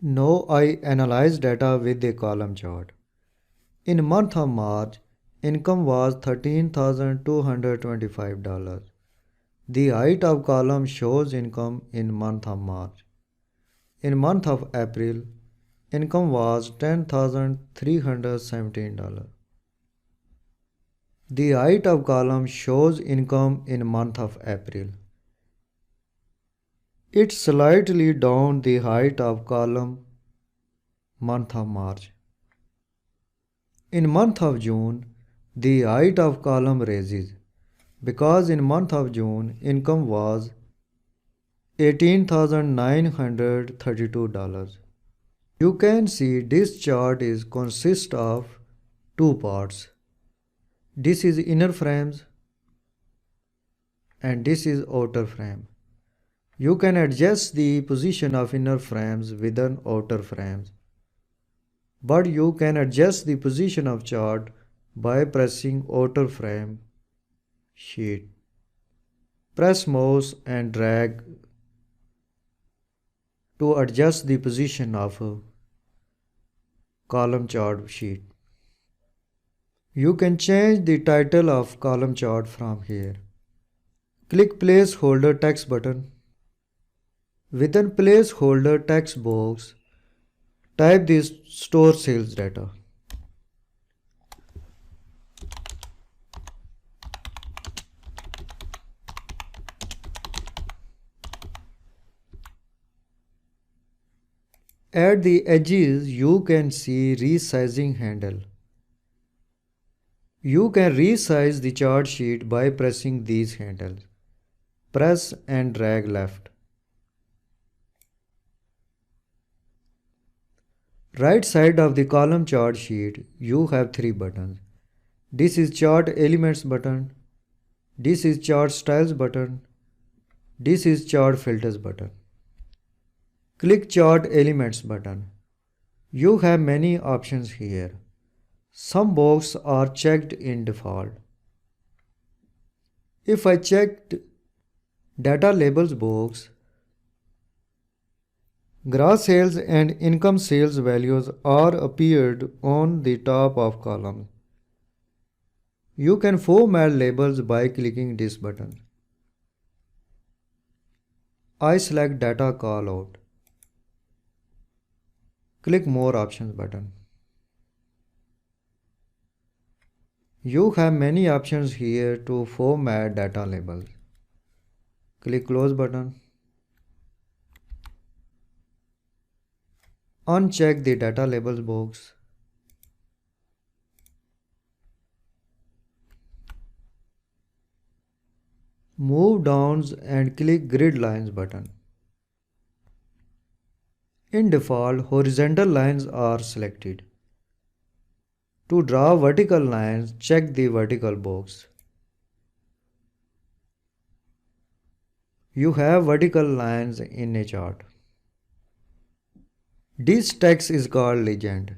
Now I analyze data with a column chart. In month of March, income was $13,225. The height of column shows income in month of March. In month of April, income was $10,317. The height of column shows income in month of April. It's slightly down the height of column month of March. In month of June, the height of column raises because in month of June income was $18,932. You can see this chart consists of two parts. This is inner frames and this is outer frame. You can adjust the position of inner frames within outer frames. But you can adjust the position of chart by pressing outer frame sheet. Press mouse and drag to adjust the position of column chart sheet. You can change the title of column chart from here. Click placeholder text button. Within placeholder text box, type this store sales data. At the edges, you can see resizing handle. You can resize the chart sheet by pressing these handles. Press and drag left. Right side of the column chart sheet, you have three buttons. This is chart elements button. This is chart styles button. This is chart filters button. Click chart elements button. You have many options here. Some boxes are checked in default. If I checked data labels box, gross sales and income sales values are appeared on the top of column. You can format labels by clicking this button. I select data callout. Click more options button. You have many options here to format data labels. Click close button. Uncheck the data labels box. Move down and click grid lines button. In default, horizontal lines are selected. To draw vertical lines, check the vertical box. You have vertical lines in a chart. This text is called legend.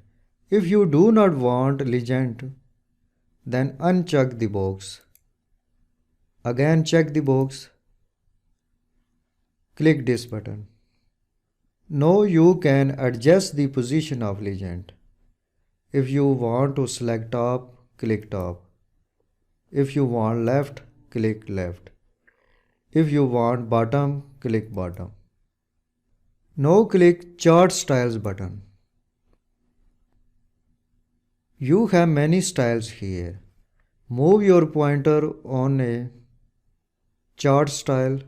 If you do not want legend, then uncheck the box. Again check the box. Click this button. Now you can adjust the position of legend. If you want to select top, click top. If you want left, click left. If you want bottom, click bottom. Now click chart styles button. You have many styles here. Move your pointer on a chart style.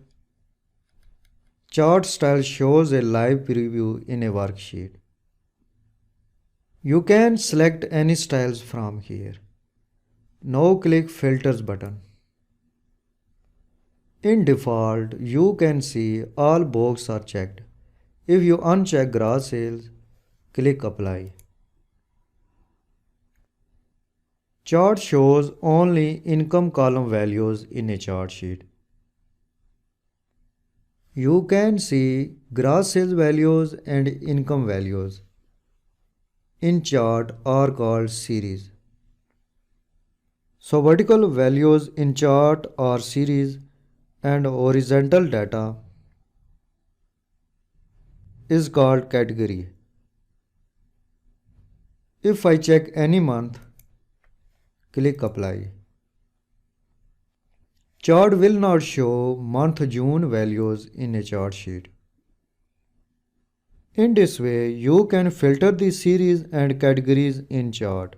Chart style shows a live preview in a worksheet. You can select any styles from here. Now click filters button. In default, you can see all boxes are checked. If you uncheck gross sales, click apply. Chart shows only income column values in a chart sheet. You can see gross sales values and income values in chart are called series. So vertical values in chart are series and horizontal data is called category. If I check any month, click Apply. Chart will not show month June values in a chart sheet. In this way, you can filter the series and categories in chart.